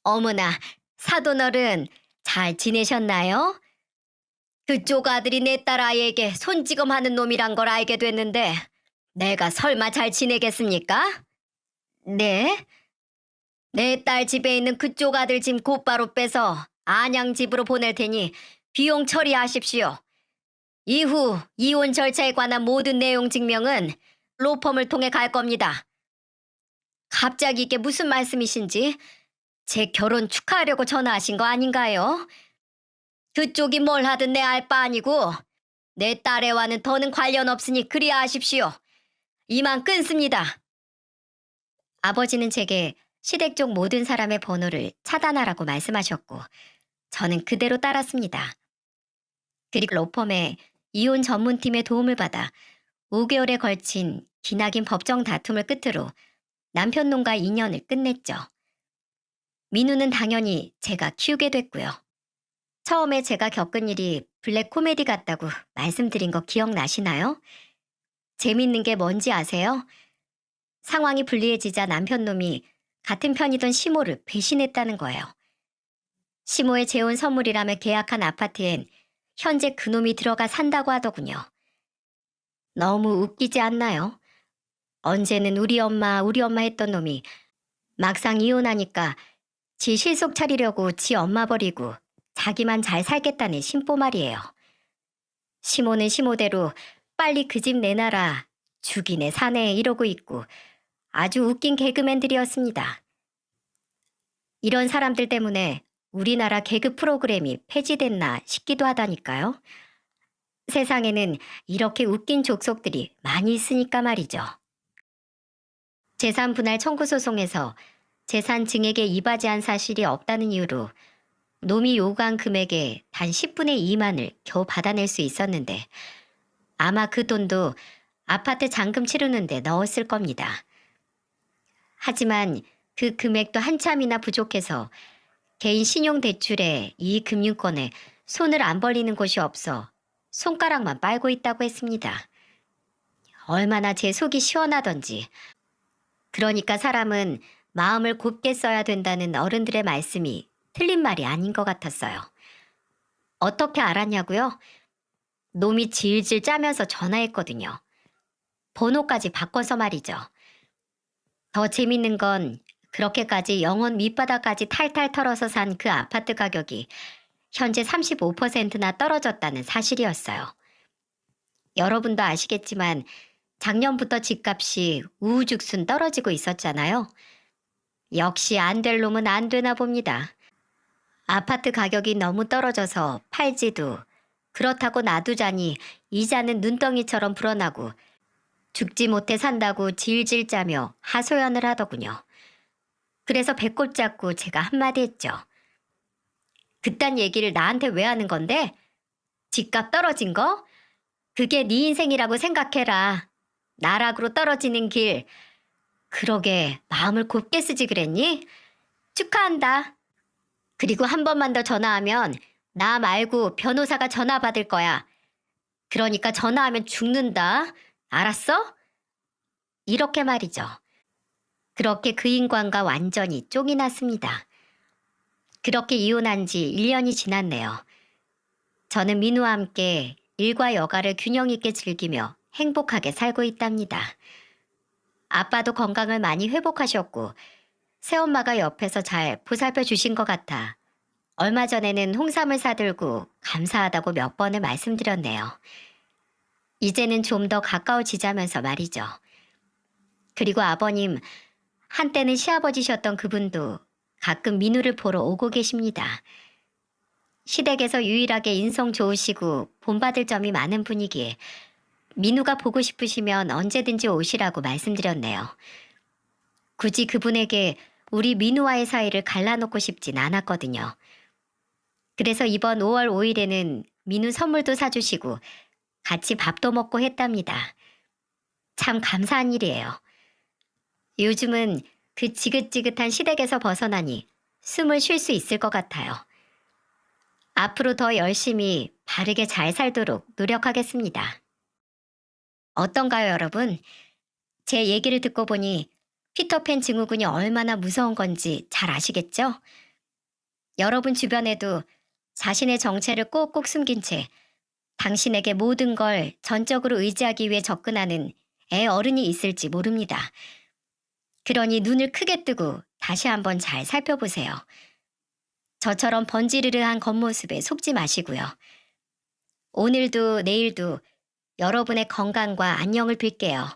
어머나, 사돈어른 잘 지내셨나요? 그쪽 아들이 내 딸 아이에게 손찌검하는 놈이란 걸 알게 됐는데 내가 설마 잘 지내겠습니까? 네? 내 딸 집에 있는 그쪽 아들 짐 곧바로 빼서 안양 집으로 보낼 테니 비용 처리하십시오. 이후 이혼 절차에 관한 모든 내용 증명은 로펌을 통해 갈 겁니다. 갑자기 이게 무슨 말씀이신지 제 결혼 축하하려고 전화하신 거 아닌가요? 그쪽이 뭘 하든 내 알 바 아니고 내 딸애와는 더는 관련 없으니 그리하십시오. 이만 끊습니다. 아버지는 제게 시댁 쪽 모든 사람의 번호를 차단하라고 말씀하셨고 저는 그대로 따랐습니다. 그리고 로펌의 이혼 전문팀의 도움을 받아 5개월에 걸친 기나긴 법정 다툼을 끝으로 남편놈과 인연을 끝냈죠. 민우는 당연히 제가 키우게 됐고요. 처음에 제가 겪은 일이 블랙 코미디 같다고 말씀드린 거 기억나시나요? 재밌는 게 뭔지 아세요? 상황이 불리해지자 남편놈이 같은 편이던 시모를 배신했다는 거예요. 시모의 재혼 선물이라며 계약한 아파트엔 현재 그놈이 들어가 산다고 하더군요. 너무 웃기지 않나요? 언제는 우리 엄마 했던 놈이 막상 이혼하니까 지 실속 차리려고 지 엄마 버리고 자기만 잘 살겠다는 심보 말이에요. 시모는 시모대로 빨리 그 집 내놔라, 죽이네 사네 이러고 있고 아주 웃긴 개그맨들이었습니다. 이런 사람들 때문에 우리나라 개그 프로그램이 폐지됐나 싶기도 하다니까요. 세상에는 이렇게 웃긴 족속들이 많이 있으니까 말이죠. 재산 분할 청구 소송에서 재산 증액에 이바지한 사실이 없다는 이유로 놈이 요구한 금액의 단 10분의 2만을 겨우 받아낼 수 있었는데 아마 그 돈도 아파트 잔금 치르는데 넣었을 겁니다. 하지만 그 금액도 한참이나 부족해서 개인 신용대출에 이 금융권에 손을 안 벌리는 곳이 없어 손가락만 빨고 있다고 했습니다. 얼마나 제 속이 시원하던지. 그러니까 사람은 마음을 곱게 써야 된다는 어른들의 말씀이 틀린 말이 아닌 것 같았어요. 어떻게 알았냐고요? 놈이 질질 짜면서 전화했거든요. 번호까지 바꿔서 말이죠. 더 재밌는 건 그렇게까지 영혼 밑바닥까지 탈탈 털어서 산 그 아파트 가격이 현재 35%나 떨어졌다는 사실이었어요. 여러분도 아시겠지만 작년부터 집값이 우후죽순 떨어지고 있었잖아요. 역시 안 될 놈은 안 되나 봅니다. 아파트 가격이 너무 떨어져서 팔지도 그렇다고 놔두자니 이자는 눈덩이처럼 불어나고 죽지 못해 산다고 질질 짜며 하소연을 하더군요. 그래서 배꼽 잡고 제가 한마디 했죠. 그딴 얘기를 나한테 왜 하는 건데? 집값 떨어진 거? 그게 네 인생이라고 생각해라. 나락으로 떨어지는 길. 그러게 마음을 곱게 쓰지 그랬니? 축하한다. 그리고 한 번만 더 전화하면 나 말고 변호사가 전화 받을 거야. 그러니까 전화하면 죽는다. 알았어? 이렇게 말이죠. 그렇게 그 인간과 완전히 쫑이 났습니다. 그렇게 이혼한 지 1년이 지났네요. 저는 민우와 함께 일과 여가를 균형 있게 즐기며 행복하게 살고 있답니다. 아빠도 건강을 많이 회복하셨고 새엄마가 옆에서 잘 보살펴 주신 것 같아 얼마 전에는 홍삼을 사들고 감사하다고 몇 번을 말씀드렸네요. 이제는 좀 더 가까워지자면서 말이죠. 그리고 아버님, 한때는 시아버지셨던 그분도 가끔 민우를 보러 오고 계십니다. 시댁에서 유일하게 인성 좋으시고 본받을 점이 많은 분이기에 민우가 보고 싶으시면 언제든지 오시라고 말씀드렸네요. 굳이 그분에게 우리 민우와의 사이를 갈라놓고 싶진 않았거든요. 그래서 이번 5월 5일에는 민우 선물도 사주시고 같이 밥도 먹고 했답니다. 참 감사한 일이에요. 요즘은 그 지긋지긋한 시댁에서 벗어나니 숨을 쉴 수 있을 것 같아요. 앞으로 더 열심히 바르게 잘 살도록 노력하겠습니다. 어떤가요, 여러분? 제 얘기를 듣고 보니 피터팬 증후군이 얼마나 무서운 건지 잘 아시겠죠? 여러분 주변에도 자신의 정체를 꼭꼭 숨긴 채 당신에게 모든 걸 전적으로 의지하기 위해 접근하는 애 어른이 있을지 모릅니다. 그러니 눈을 크게 뜨고 다시 한번 잘 살펴보세요. 저처럼 번지르르한 겉모습에 속지 마시고요. 오늘도 내일도 여러분의 건강과 안녕을 빌게요.